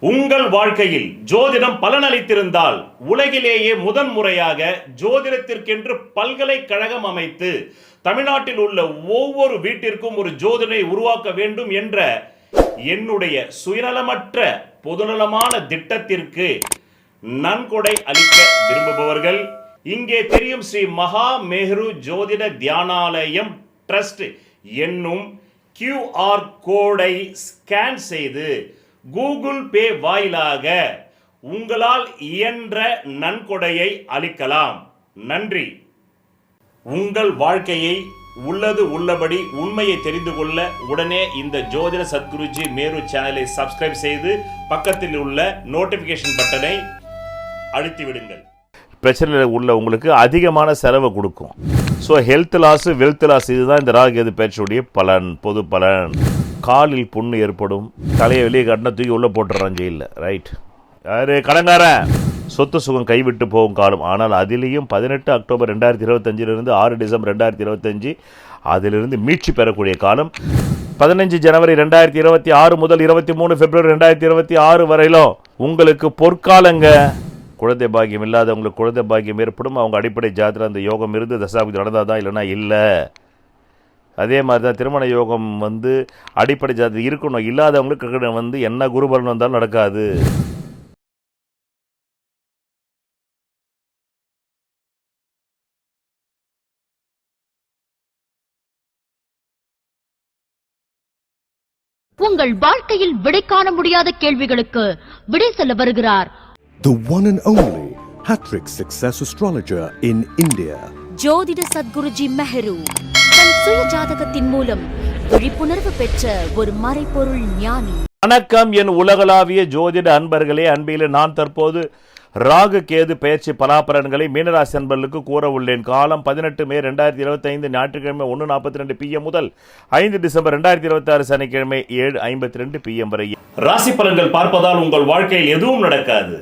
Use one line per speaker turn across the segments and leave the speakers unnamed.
உங்கள் வாழ்க்கையில் ஜோதிடம் பலனளித்திருந்தால் உலகிலேயே முதன்முறையாக ஜோதிடத்திற்கென்று பல்கலைக்கழகம் அமைத்து தமிழ்நாட்டில் உள்ள ஒவ்வொரு வீட்டிற்கும் ஒரு ஜோதிடரை உருவாக்க வேண்டும் என்ற என்னுடைய சுயநலமற்ற பொதுநலமான திட்டத்திற்கு நன்கொடை அளிக்க விரும்புபவர்கள் இங்கே தெரியும் ஸ்ரீ மகா மேரு ஜோதிட தியானாலயம் ட்ரஸ்ட் என்னும் QR கோடை ஸ்கேன் செய்து கூகுள் பே வாயிலாக உங்களால் இயன்ற நன்கொடையை அளிக்கலாம். நன்றி. உங்கள் வாழ்க்கையை உள்ளது உள்ளபடி உண்மையை தெரிந்து கொள்ள உடனே இந்த ஜோதிட சத்குருஜி மேரு சேனலை சப்ஸ்கிரைப் செய்து பக்கத்தில் உள்ள நோட்டிபிகேஷன் பட்டனை அழுத்தி விடுங்கள்.
பிரச்சனையில் உள்ள உங்களுக்கு அதிகமான செலவை கொடுக்கும். So health loss wealth loss இதுதான் இந்த ராகு கேது பேச்சுடைய பலன், பொது பலன். காலில் புண்ணு ஏற்படும், தலையை வெளியே கட்டின தூக்கி உள்ளே போட்டுறான் ஜெயிலில், ரைட். யாரு கடங்காரன்? சொத்து சுகம் கைவிட்டு போகும் காலம். ஆனால் அதிலேயும் 18 அக்டோபர் 2025 6 டிசம்பர் 2025 அதிலிருந்து மீட்சி பெறக்கூடிய காலம். 15 ஜனவரி 2026 முதல் 23 பிப்ரவரி 2026 வரையிலும் உங்களுக்கு பொற்காலங்க. குழந்தை பாக்கியம் இல்லாதவங்களுக்கு குழந்தை பாக்கியம் ஏற்படும். அவங்க அடிப்படை ஜாதத்தில் அந்த யோகம் இருந்து தசாபுத்தி நடந்தால் தான், இல்லைனா இல்லை. அதே மாதிரி தான் திருமண யோகம் அடிப்படை ஜாதி இருக்கணும். இல்லாதவங்களுக்கு என்ன குருபலன் வந்தாலும் நடக்காது.
உங்கள் வாழ்க்கையில் விடை காண முடியாத கேள்விகளுக்கு விடை சொல்ல வருகிறார்
the one and only hat-trick success astrologer in India,
ஜோதிட சத்குருஜி மெஹரு. தன் சுய ஜாதகத்தின் மூலம் விழிப்புணர்வு பெற்ற ஒரு மறைபொருள் ஞானி.
வணக்கம் என் உலகளாவிய ஜோதிட அன்பர்களே. அன்பிலே நான் தற்போது ராகு கேது பெயர்ச்சி பலாபலன்களை மீனராசி அன்பர்களுக்கு கூற உள்ளேன். காலம் 18 மே 2025 ஞாயிற்றுக்கிழமை 1:42 PM முதல் 5 டிசம்பர் 2026 சனிக்கிழமை 7:52 PM வரை.
ராசி பலன்கள் பார்ப்பதால் உங்கள் வாழ்க்கையில் எதுவும் நடக்காது.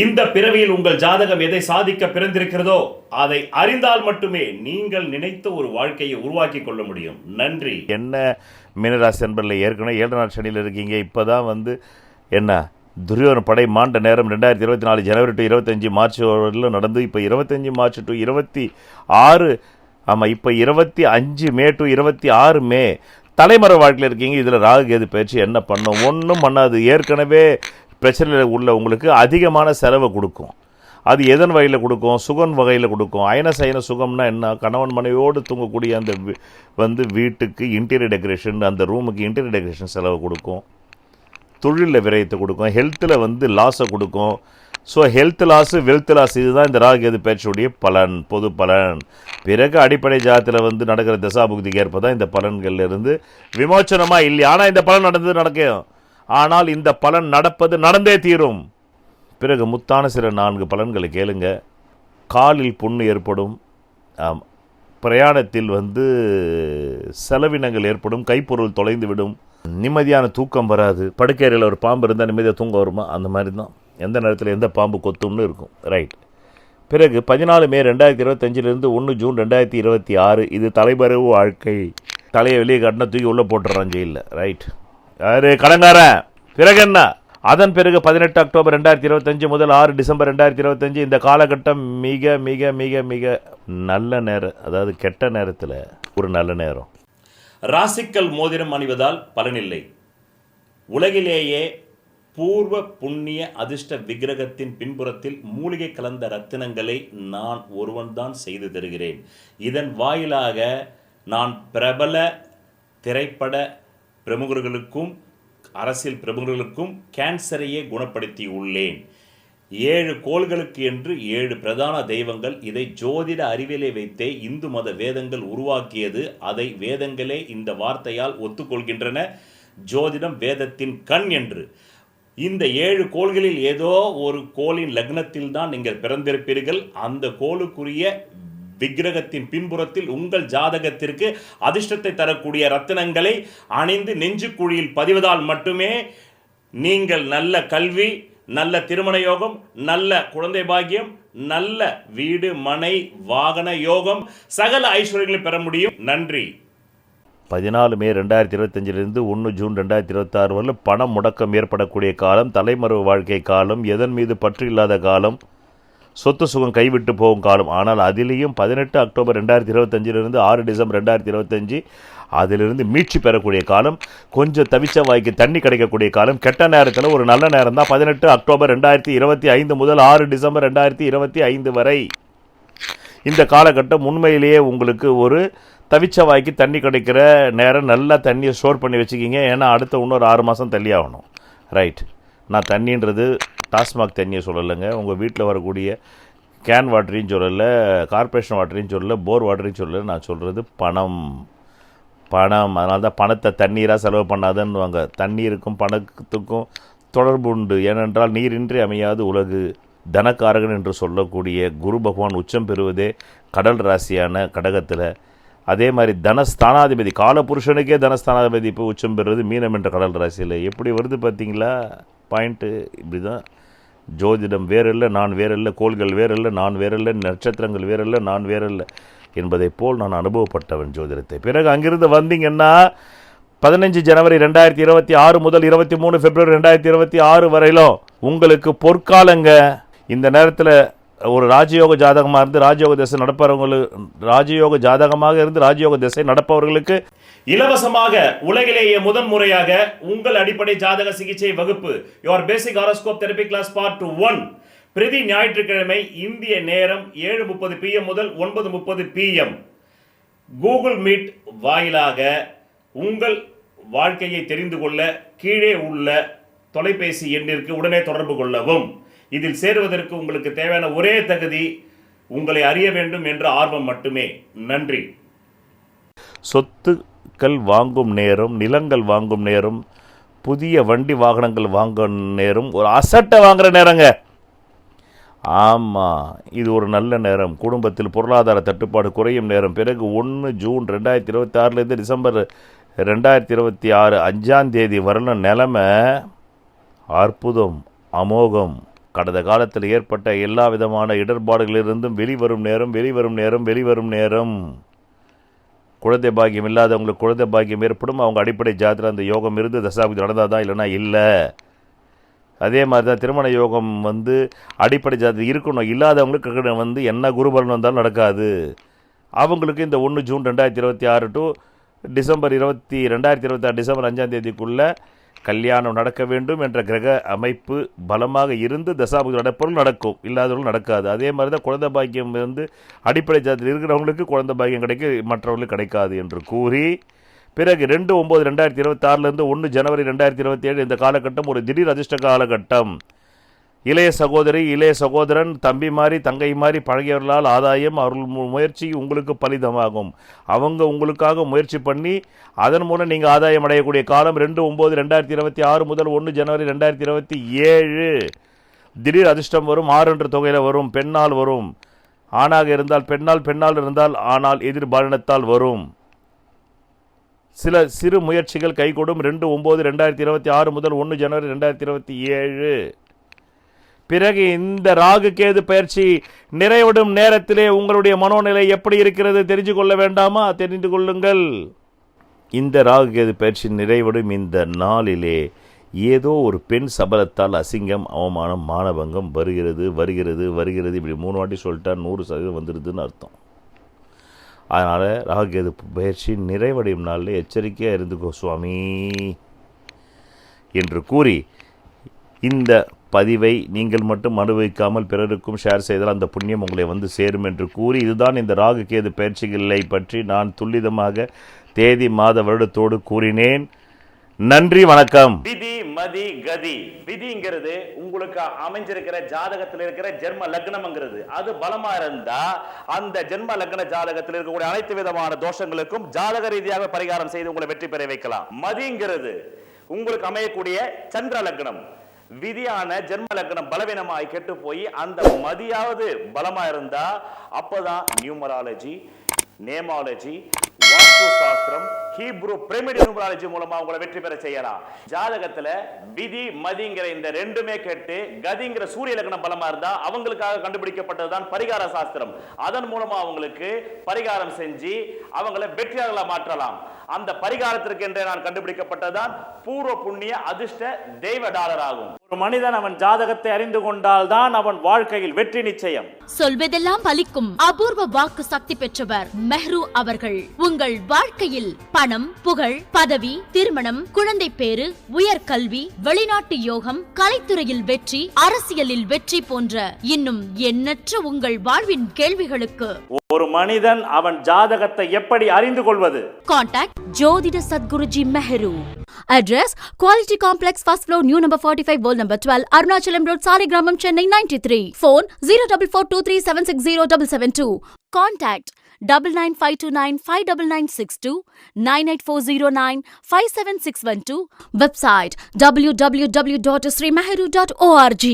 இந்த பிறவியில் உங்கள் ஜாதகம் எதை சாதிக்க பிறந்திருக்கிறதோ அதை அறிந்தால் மட்டுமே நீங்கள் நினைத்த ஒரு வாழ்க்கையை உருவாக்கி கொள்ள முடியும். நன்றி.
என்ன மீனராசி அன்பர்கள், ஏற்கனவே 7 நாள் சனியில் இருக்கீங்க. இப்போதான் என்ன துரியோதன படை மாண்ட நேரம் 2024 ஜனவரி டு 25 மார்ச் வரையிலும் நடந்து, இப்போ 25 மார்ச் டு 26, ஆமாம் இப்போ 25 மே டு 26 மே தலைமறை வாழ்க்கையில் இருக்கீங்க. இதில் ராகு கேது பயிற்சி என்ன பண்ணும்? ஒன்றும் பண்ணாது. ஏற்கனவே பிரச்சனையில் உள்ள உங்களுக்கு அதிகமான செலவை கொடுக்கும். அது எதன் வகையில் கொடுக்கும்? சுகம் வகையில் கொடுக்கும். அயன சுகம்னா என்ன? கணவன் மனைவியோடு தூங்கக்கூடிய அந்த வீட்டுக்கு இன்டீரியர் டெக்கரேஷன், அந்த ரூமுக்கு இன்டீரியர் டெக்கரேஷன் செலவு கொடுக்கும். தொழிலில் விரயத்தை கொடுக்கும். ஹெல்த்தில் லாஸை கொடுக்கும். So health loss wealth loss இதுதான் இந்த ராகு கேது பேச்சுடைய பலன், பொது பலன். பிறகு அடிப்படை ஜாதத்தில் நடக்கிற தசாபுக்திக்கு ஏற்ப தான் இந்த பலன்கள்லேருந்து விமோச்சனமாக இல்லை. ஆனால் இந்த பலன் நடக்கும். ஆனால் இந்த பலன் நடந்தே தீரும். பிறகு முத்தான சில 4 பலன்களை கேளுங்க. காலில் புண்ணு ஏற்படும், பிரயாணத்தில் செலவினங்கள் ஏற்படும், கைப்பொருள் தொலைந்து விடும், நிம்மதியான தூக்கம் வராது. படுக்கையில் ஒரு பாம்பு இருந்தால் நிம்மதியாக தூங்க வருமா? அந்த மாதிரி தான். எந்த நேரத்தில் எந்த பாம்பு கொத்தும்னு இருக்கும், ரைட். பிறகு 14 மே 2025 1 ஜூன் 2026 இது தலைமறைவு வாழ்க்கை. தலையை வெளியே கட்டின தூக்கி உள்ளே போட்டுறான் ஜெயிலில், ரைட். யாரு கடங்காரன்? பிறகு என்ன? அதன் பிறகு 18 அக்டோபர் 2025 முதல் 6 டிசம்பர் 2025 இந்த காலகட்டம் மிக மிக மிக மிக நல்ல நேரம். அதாவது கெட்ட நேரத்தில் ஒரு நல்ல நேரம்.
ராசிக்கல் மோதிரம் அணிவதால் பலனில்லை. உலகிலேயே பூர்வ புண்ணிய அதிர்ஷ்ட விக்கிரகத்தின் பின்புறத்தில் மூலிகை கலந்த ரத்தினங்களை நான் ஒருவன்தான் செய்து தருகிறேன். இதன் வாயிலாக நான் பிரபல திரைப்பட பிரமுகர்களுக்கும் அரசியல் பிரமுகர்களுக்கும் கேன்சரையே குணப்படுத்தி உள்ளேன். 7 கோள்களுக்கு என்று 7 பிரதான தெய்வங்கள். இதை ஜோதிட அறிவியலை வைத்தே இந்து மத வேதங்கள் உருவாக்கியது. அதை வேதங்களே இந்த வார்த்தையால் ஒத்துக்கொள்கின்றன. ஜோதிடம் வேதத்தின் கண் என்று. இந்த 7 கோள்களில் ஏதோ ஒரு கோளின் லக்னத்தில் தான் நீங்கள் பிறந்திருப்பீர்கள். அந்த கோளுக்குரிய விக்கிரகத்தின் பின்புறத்தில் உங்கள் ஜாதகத்திற்கு அதிர்ஷ்டத்தை தரக்கூடிய ரத்தினங்களை அணிந்து நெஞ்சுக்குழியில் பதிவதால் மட்டுமே நீங்கள் நல்ல கல்வி, நல்ல திருமண யோகம், நல்ல குழந்தை பாக்கியம், நல்ல வீடு மனை வாகன யோகம், சகல ஐஸ்வர்யங்களை பெற முடியும். நன்றி.
14 மே 2025 1 ஜூன் 2026 வரல பணம் முடக்கம் ஏற்படக்கூடிய காலம், தலைமறைவு வாழ்க்கை காலம், எதன் மீது பற்று இல்லாத காலம், சொத்து சுகம் கைவிட்டு போகும் காலம். ஆனால் அதிலேயும் 18 அக்டோபர் 2025 6 டிசம்பர் 2025 அதிலிருந்து மீட்சி பெறக்கூடிய காலம், கொஞ்சம் தவிச்ச வாய்க்கு தண்ணி கிடைக்கக்கூடிய காலம். கெட்ட நேரத்தில் ஒரு நல்ல நேரம் தான் 18 அக்டோபர் 2025 முதல் 6 டிசம்பர் 2025 வரை. இந்த காலகட்டம் உண்மையிலேயே உங்களுக்கு ஒரு தவிச்ச வாய்க்கு தண்ணி கிடைக்கிற நேரம். நல்லா தண்ணியை ஸ்டோர் பண்ணி வச்சுக்கிங்க. ஏன்னா அடுத்த இன்னொரு 6 மாதம் தள்ளி ஆகணும். ரைட், நான் தண்ணின்றது டாஸ்மாக் தண்ணியை சொல்லலைங்க, உங்கள் வீட்டில் வரக்கூடிய கேன் வாட்டரையும் சொல்லலை, கார்பரேஷன் வாட்டரையும் சொல்லலை, போர் வாட்டரையும் சொல்லலை. நான் சொல்கிறது பணம். அதனால தான் பணத்தை தண்ணீராக செலவு பண்ணாதன்னுவாங்க. தண்ணீருக்கும் பணத்துக்கும் தொடர்பு உண்டு. ஏனென்றால் நீரின்றி அமையாது உலகு. தனக்காரகன் என்று சொல்லக்கூடிய குரு பகவான் உச்சம் பெறுவதே கடல் ராசியான கடகத்தில். அதே மாதிரி தனஸ்தானாதிபதி காலபுருஷனுக்கே தனஸ்தானாதிபதி இப்போ உச்சம் பெறுவது மீனம் என்ற கடல் ராசியில். எப்படி வருது பார்த்தீங்களா பாயிண்ட்டு? இப்படி தான் ஜோதிடம் வேறல்ல, நான் வேறல்ல, கோள்கள் வேறல்ல, நான் வேறல்ல, நட்சத்திரங்கள் வேறல்ல, நான் வேறல்ல என்பதை போல் நான் அனுபவப்பட்டவன் ஜோதிடத்தை. பிறகு அங்கிருந்து வந்தீங்கன்னா 15 ஜனவரி 2026 முதல் 23 பிப்ரவரி 2026 வரையிலும் உங்களுக்கு பொற்காலங்க. இந்த நேரத்தில் ஒரு ராஜயோக ஜாதகமாக இருந்து ராஜயோக திசை நடப்பவர்களுக்கு, ராஜயோக ஜாதகமாக இருந்து ராஜயோக திசை நடப்பவர்களுக்கு
இலவசமாக உலகிலேயே முதன்முறையாக உங்கள் அடிப்படை ஜாதக சிகிச்சை வகுப்பு your basic horoscope therapy class part 1 பிரதி ஞாயிற்றுக்கிழமை இந்திய நேரம் 7:30 PM முதல் 9:30 PM கூகுள் மீட் வாயிலாக உங்கள் வாழ்க்கையை தெரிந்து கொள்ள கீழே உள்ள தொலைபேசி எண்ணிற்கு உடனே தொடர்பு கொள்ளவும். இதில் சேருவதற்கு உங்களுக்கு தேவையான ஒரே தகுதி உங்களை அறிய வேண்டும் என்ற ஆர்வம் மட்டுமே. நன்றி.
சொத்துக்கள் வாங்கும் நேரம், நிலங்கள் வாங்கும் நேரம், புதிய வண்டி வாகனங்கள் வாங்கும் நேரம், ஒரு அசட்டை வாங்குகிற நேரங்க. ஆமாம், இது ஒரு நல்ல நேரம். குடும்பத்தில் பொருளாதார தட்டுப்பாடு குறையும் நேரம். பிறகு 1 ஜூன் 2026 டிசம்பர் 2026 5ஆம் தேதி வரலும் நிலைமை அற்புதம், அமோகம். கடந்த காலத்தில் ஏற்பட்ட எல்லா விதமான இடர்பாடுகளிலிருந்தும் வெளிவரும் நேரம். குழந்தை பாக்கியம் இல்லாதவங்களுக்கு குழந்தை பாக்கியம் ஏற்படும். அவங்க அடிப்படை ஜாதத்தில் அந்த யோகம் இருந்து தசாபுத்தி நடந்தால் தான், இல்லைனா இல்லை. அதே மாதிரி தான் திருமண யோகம் அடிப்படை ஜாதத்தில் இருக்கணும். இல்லாதவங்களுக்கு என்ன குருபலன் வந்தாலும் நடக்காது. அவங்களுக்கு இந்த 1 ஜூன் 2026 டு டிசம்பர் 2026 டிசம்பர் 5ஆம் தேதிக்குள்ளே கல்யாணம் நடக்க வேண்டும் என்ற கிரக அமைப்பு பலமாக இருந்து தசாபுத்தி நடப்பவர்கள் நடக்கும், இல்லாதவர்கள் நடக்காது. அதே மாதிரி தான் குழந்தை பாக்கியம் அடிப்படை ஜாதத்தில் இருக்கிறவங்களுக்கு குழந்தை பாக்கியம் கிடைக்கும், மற்றவர்களுக்கு கிடைக்காது என்று கூறி, பிறகு 2/9/2026 1 ஜனவரி 2027 இந்த காலகட்டம் ஒரு திடீர் அதிர்ஷ்ட காலகட்டம். இளைய சகோதரி, இளைய சகோதரன், தம்பி மாதிரி தங்கை மாதிரி பழகியவர்களால் ஆதாயம், அவர்கள் முயற்சி உங்களுக்கு பலிதமாகும். அவங்க உங்களுக்காக முயற்சி பண்ணி அதன் மூலம் நீங்கள் ஆதாயம் அடையக்கூடிய காலம் 2/9/2026 முதல் 1 ஜனவரி 2027. திடீர் அதிர்ஷ்டம் வரும். 6 என்ற தொகையில் வரும். பெண்ணால் வரும். ஆணாக இருந்தால் பெண்ணால், பெண்ணால் இருந்தால் ஆனால் எதிர்பாலினத்தால் வரும். சில சிறு முயற்சிகள் கைகூடும் 2/9/2026 முதல் 1 ஜனவரி 2027. பிறகு இந்த ராகு கேது பயிற்சி நிறைவடும் நேரத்திலே உங்களுடைய மனோநிலை எப்படி இருக்கிறது தெரிந்து கொள்ள வேண்டாமா? தெரிந்து கொள்ளுங்கள். இந்த ராகு கேது பயிற்சி நிறைவடும் இந்த நாளிலே ஏதோ ஒரு பெண் சபலத்தால் அசிங்கம், அவமானம், மானபங்கம் வருகிறது. இப்படி 3 வாட்டி சொல்லிட்டா 100% வந்துடுதுன்னு அர்த்தம். அதனால் ராகு கேது பயிற்சி நிறைவடையும் நாளில் எச்சரிக்கையாக இருந்துக்கோ சுவாமி என்று கூறி, இந்த பதிவை நீங்கள் மட்டும் அனுபவிக்காமல் பிறருக்கும் ஷேர் செய்தால் அந்த புண்ணியம் உங்களை சேரும் என்று கூறி, இதுதான் இந்த ராகு கேது பயிற்சிகளை பற்றி நான் துல்லிதமாக தேதி மாத வருடத்தோடு கூறினேன். நன்றி, வணக்கம்.
விதி மதி கதி. விதிங்கிறது உங்களுக்கு அமைஞ்சிருக்கிற ஜாதகத்தில் இருக்கிற ஜென்ம லக்னம்ங்கிறது. அது பலமா இருந்தா அந்த ஜென்ம லக்ன ஜாதகத்தில் இருக்கக்கூடிய அனைத்து விதமான தோஷங்களுக்கும் ஜாதக ரீதியாக பரிகாரம் செய்து உங்களை வெற்றி பெற வைக்கலாம். மதிங்கிறது உங்களுக்கு அமையக்கூடிய சந்திர லக்னம். விதியான ஜென்ம லக்னம் பலவீனமாய் கெட்டு போய் அந்த மதியாவது பலமா இருந்தா அப்பதான் நியூமராலஜி, நேமாலஜி, வாஸ்து சாஸ்திரம், ஹீப்ரு பிரமிட் நியூமராலஜி மூலமா உங்களை வெற்றி பெற செய்யலாம். ஜாதகத்துல விதி மதிங்கிற இந்த ரெண்டுமே கேட்டு கதிங்கிற சூரிய லக்னம் பலமா இருந்தா அவங்களுக்காக கண்டுபிடிக்கப்பட்டதுதான் பரிகார சாஸ்திரம். அதன் மூலமா அவங்களுக்கு பரிகாரம் செஞ்சு அவங்களை வெற்றியாளர்களா மாற்றலாம். அந்த பரிகாரத்திற்கு என்றே நான் கண்டுபிடிக்கப்பட்டதுதான் பூர்வ புண்ணிய அதிர்ஷ்ட தெய்வ டாலர் ஆகும். ஒரு மனிதன் அவன் ஜாதகத்தை அறிந்து கொண்டால் தான் அவன் வாழ்க்கையில் வெற்றி நிச்சயம்.
சொல்வதெல்லாம் பலிக்கும் அபூர்வ வாக்கு சக்தி பெற்றவர் மெஹ்ரு அவர்கள். உங்கள் வாழ்க்கையில் பணம், புகழ், பதவி, திருமணம், குழந்தை பேறு, உயர்கல்வி, வெளிநாட்டு யோகம், கலைத்துறையில் வெற்றி, அரசியலில் வெற்றி போன்ற இன்னும் எண்ணற்ற உங்கள் வாழ்வின் கேள்விகளுக்கு
ஒரு மனிதன் அவன் ஜாதகத்தை எப்படி அறிந்து கொள்வது?
Contact ஜோதிட Sadguruji Mehru. Address Quality Complex, first floor, new number 45, wall number 12, Arunachalam Road, Saligramam, Chennai 93. Phone 0442376072. Contact 9952959962, 98409 57612. Website www.srimeheru.org.